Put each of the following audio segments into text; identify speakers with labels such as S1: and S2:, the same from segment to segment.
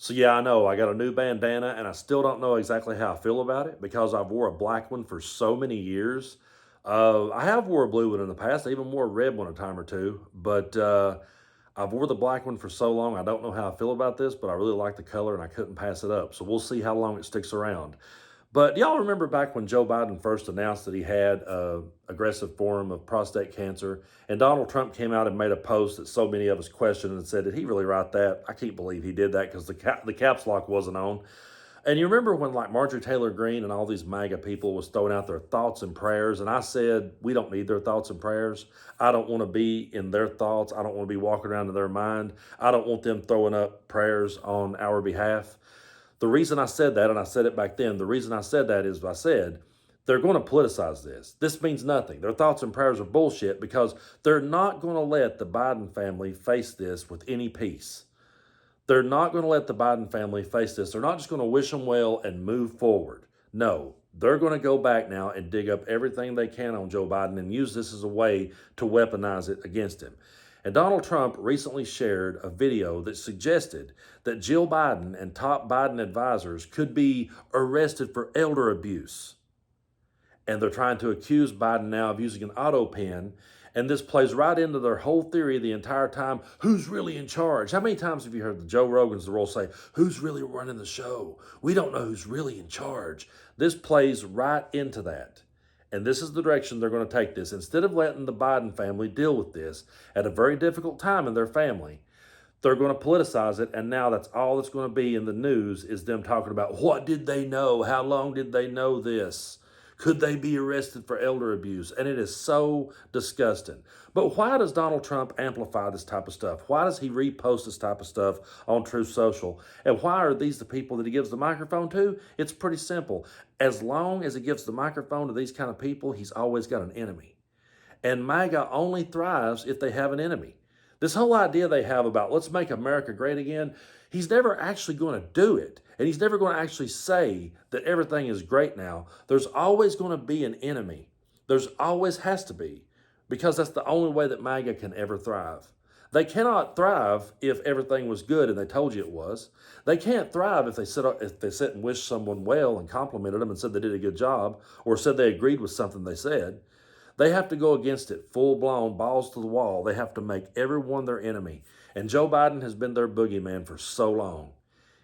S1: So yeah, I know I got a new bandana and I still don't know exactly how I feel about it because I've wore a black one for so many years. I have wore a blue one in the past. I even wore a red one a time or two, but I've wore the black one for so long. I don't know how I feel about this, but I really like the color and I couldn't pass it up. So we'll see how long it sticks around. But y'all remember back when Joe Biden first announced that he had a aggressive form of prostate cancer, and Donald Trump came out and made a post that so many of us questioned and said, "Did he really write that? I can't believe he did that because the caps lock wasn't on." And you remember when like Marjorie Taylor Greene and all these MAGA people was throwing out their thoughts and prayers, and I said, we don't need their thoughts and prayers. I don't want to be in their thoughts. I don't want to be walking around in their mind. I don't want them throwing up prayers on our behalf. The reason I said that, and I said it back then, the reason I said that is I said, they're going to politicize this. This means nothing. Their thoughts and prayers are bullshit because they're not going to let the Biden family face this with any peace. They're not going to let the Biden family face this. They're not just going to wish them well and move forward. No, they're going to go back now and dig up everything they can on Joe Biden and use this as a way to weaponize it against him. And Donald Trump recently shared a video that suggested that Jill Biden and top Biden advisors could be arrested for elder abuse. And they're trying to accuse Biden now of using an auto pen. And this plays right into their whole theory the entire time. Who's really in charge? How many times have you heard the Joe Rogans of the world say, who's really running the show? We don't know who's really in charge. This plays right into that. And this is the direction they're going to take this. Instead of letting the Biden family deal with this at a very difficult time in their family, they're going to politicize it. And now that's all that's going to be in the news is them talking about what did they know? How long did they know this? Could they be arrested for elder abuse? And it is so disgusting. But why does Donald Trump amplify this type of stuff? Why does he repost this type of stuff on Truth Social? And why are these the people that he gives the microphone to? It's pretty simple. As long as he gives the microphone to these kind of people, he's always got an enemy. And MAGA only thrives if they have an enemy. This whole idea they have about let's make America great again, he's never actually going to do it. And he's never going to actually say that everything is great now. There's always going to be an enemy. There's always has to be, because that's the only way that MAGA can ever thrive. They cannot thrive if everything was good and they told you it was. They can't thrive if they sit and wish someone well and complimented them and said they did a good job or said they agreed with something they said. They have to go against it full-blown, balls to the wall. They have to make everyone their enemy. And Joe Biden has been their boogeyman for so long.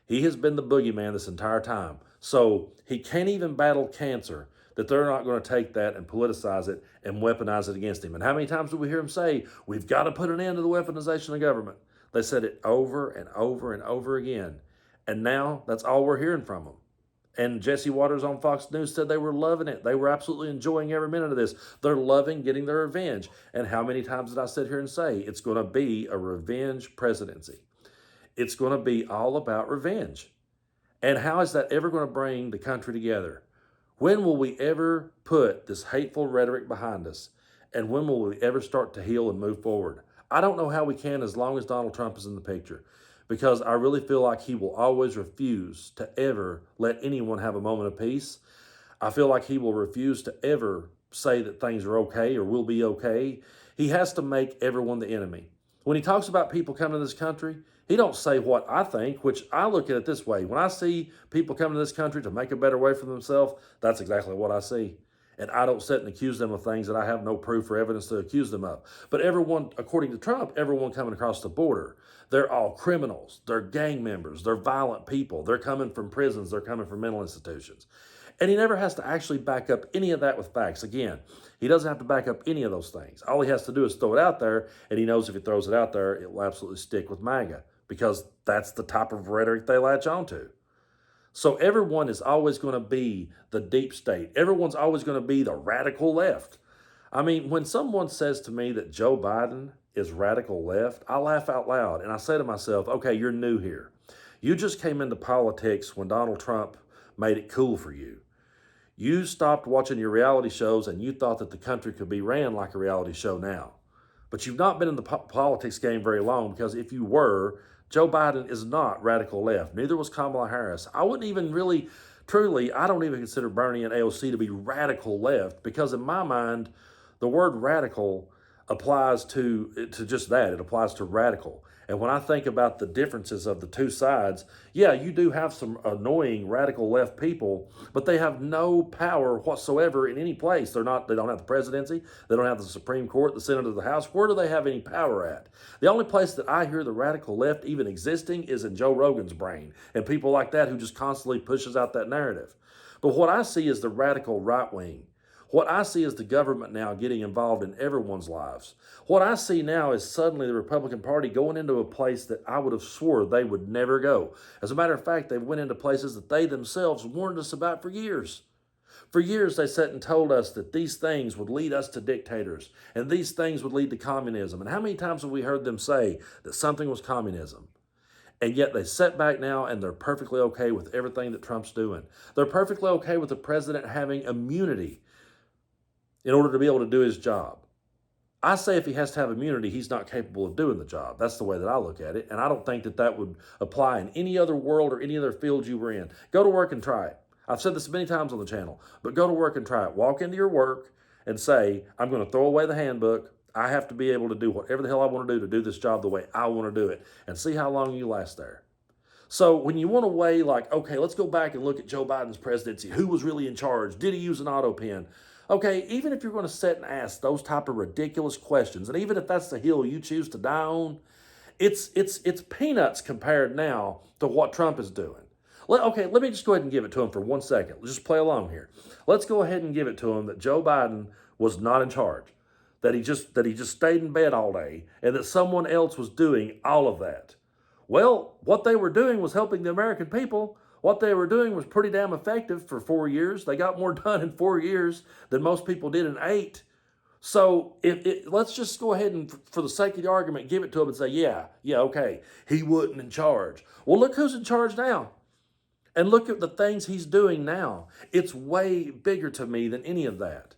S1: He has been the boogeyman this entire time. So he can't even battle cancer that they're not going to take that and politicize it and weaponize it against him. And how many times do we hear him say, we've got to put an end to the weaponization of government? They said it over and over and over again. And now that's all we're hearing from them. And Jesse Waters on Fox News said they were loving it. They were absolutely enjoying every minute of this. They're loving getting their revenge. And how many times did I sit here and say it's going to be a revenge presidency? It's going to be all about revenge. And how is that ever going to bring the country together? When will we ever put this hateful rhetoric behind us? And when will we ever start to heal and move forward? I don't know how we can as long as Donald Trump is in the picture, because I really feel like he will always refuse to ever let anyone have a moment of peace. I feel like he will refuse to ever say that things are okay or will be okay. He has to make everyone the enemy. When he talks about people coming to this country, he don't say what I think, which I look at it this way. When I see people coming to this country to make a better way for themselves, that's exactly what I see. And I don't sit and accuse them of things that I have no proof or evidence to accuse them of. But everyone, according to Trump, everyone coming across the border, they're all criminals. They're gang members. They're violent people. They're coming from prisons. They're coming from mental institutions. And he never has to actually back up any of that with facts. Again, he doesn't have to back up any of those things. All he has to do is throw it out there, and he knows if he throws it out there, it will absolutely stick with MAGA, because that's the type of rhetoric they latch onto. So everyone is always going to be the deep state. Everyone's always going to be the radical left. I mean, when someone says to me that Joe Biden is radical left, I laugh out loud and I say to myself, okay, you're new here. You just came into politics when Donald Trump made it cool for you. You stopped watching your reality shows and you thought that the country could be ran like a reality show now. But you've not been in the politics game very long, because if you were, Joe Biden is not radical left. Neither was Kamala Harris. I wouldn't even really, truly, I don't even consider Bernie and AOC to be radical left, because in my mind, the word radical applies to just that. It applies to radical. And when I think about the differences of the two sides, yeah, you do have some annoying radical left people, but they have no power whatsoever in any place. They don't have the presidency, they don't have the Supreme Court, the Senate, or the House. Where do they have any power at? The only place that I hear the radical left even existing is in Joe Rogan's brain and people like that who just constantly pushes out that narrative. But what I see is the radical right wing. What I see is the government now getting involved in everyone's lives. What I see now is suddenly the Republican Party going into a place that I would have swore they would never go. As a matter of fact, they went into places that they themselves warned us about for years. For years, they sat and told us that these things would lead us to dictators and these things would lead to communism. And how many times have we heard them say that something was communism? And yet they sit back now and they're perfectly okay with everything that Trump's doing. They're perfectly okay with the president having immunity in order to be able to do his job. I say if he has to have immunity, he's not capable of doing the job. That's the way that I look at it. And I don't think that that would apply in any other world or any other field you were in. Go to work and try it. I've said this many times on the channel, but go to work and try it. Walk into your work and say, I'm going to throw away the handbook. I have to be able to do whatever the hell I want to do this job the way I want to do it, and see how long you last there. So when you want to weigh like, okay, let's go back and look at Joe Biden's presidency. Who was really in charge? Did he use an auto pen? Okay, even if you're going to sit and ask those type of ridiculous questions, and even if that's the hill you choose to die on, it's peanuts compared now to what Trump is doing. Okay, let me just go ahead and give it to him for 1 second. Let's just play along here. Let's go ahead and give it to him that Joe Biden was not in charge, that he just stayed in bed all day, and that someone else was doing all of that. Well, what they were doing was helping the American people. What they were doing was pretty damn effective for 4 years. They got more done in 4 years than most people did in 8. So let's just go ahead and, for the sake of the argument, give it to him and say, yeah, okay, he wasn't in charge. Well, look who's in charge now. And look at the things he's doing now. It's way bigger to me than any of that.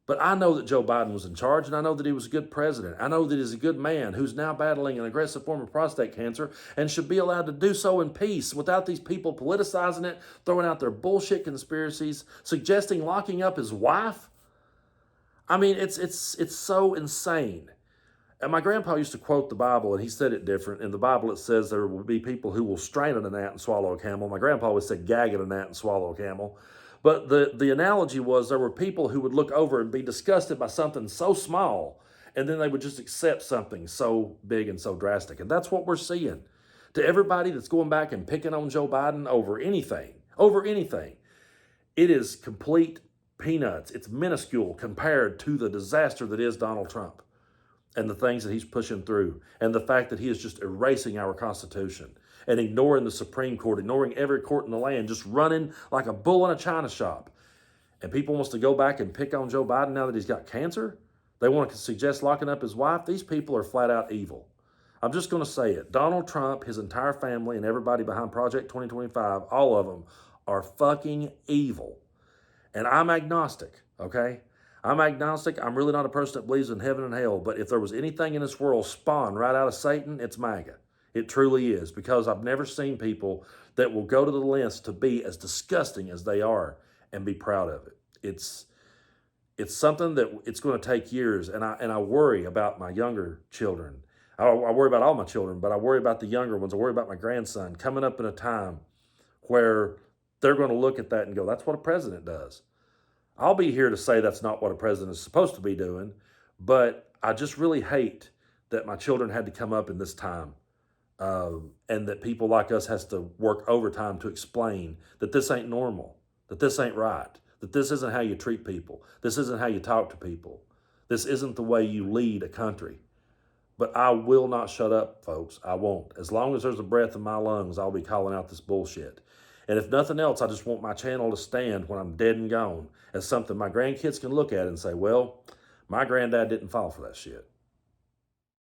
S1: But I know that Joe Biden was in charge, and I know that he was a good president. I know that he's a good man who's now battling an aggressive form of prostate cancer and should be allowed to do so in peace without these people politicizing it, throwing out their bullshit conspiracies, suggesting locking up his wife. I mean, it's so insane. And my grandpa used to quote the Bible, and he said it different. In the Bible, it says there will be people who will strain at a gnat and swallow a camel. My grandpa always said gag at a gnat and swallow a camel. But the analogy was there were people who would look over and be disgusted by something so small, and then they would just accept something so big and so drastic. And that's what we're seeing. To everybody that's going back and picking on Joe Biden over anything, it is complete peanuts. It's minuscule compared to the disaster that is Donald Trump and the things that he's pushing through, and the fact that he is just erasing our Constitution and ignoring the Supreme Court, ignoring every court in the land, just running like a bull in a china shop. And people wants to go back and pick on Joe Biden now that he's got cancer? They want to suggest locking up his wife? These people are flat out evil. I'm just going to say it. Donald Trump, his entire family, and everybody behind Project 2025, all of them are fucking evil. And I'm agnostic, okay? I'm agnostic. I'm really not a person that believes in heaven and hell, but if there was anything in this world spawned right out of Satan, it's MAGA. It truly is, because I've never seen people that will go to the lengths to be as disgusting as they are and be proud of it. It's something that it's going to take years, and I worry about my younger children. I worry about all my children, but I worry about the younger ones. I worry about my grandson coming up in a time where they're going to look at that and go, that's what a president does. I'll be here to say that's not what a president is supposed to be doing, but I just really hate that my children had to come up in this time. And that people like us has to work overtime to explain that this ain't normal, that this ain't right, that this isn't how you treat people, this isn't how you talk to people, this isn't the way you lead a country. But I will not shut up, folks. I won't. As long as there's a breath in my lungs, I'll be calling out this bullshit. And if nothing else, I just want my channel to stand when I'm dead and gone as something my grandkids can look at and say, well, my granddad didn't fall for that shit.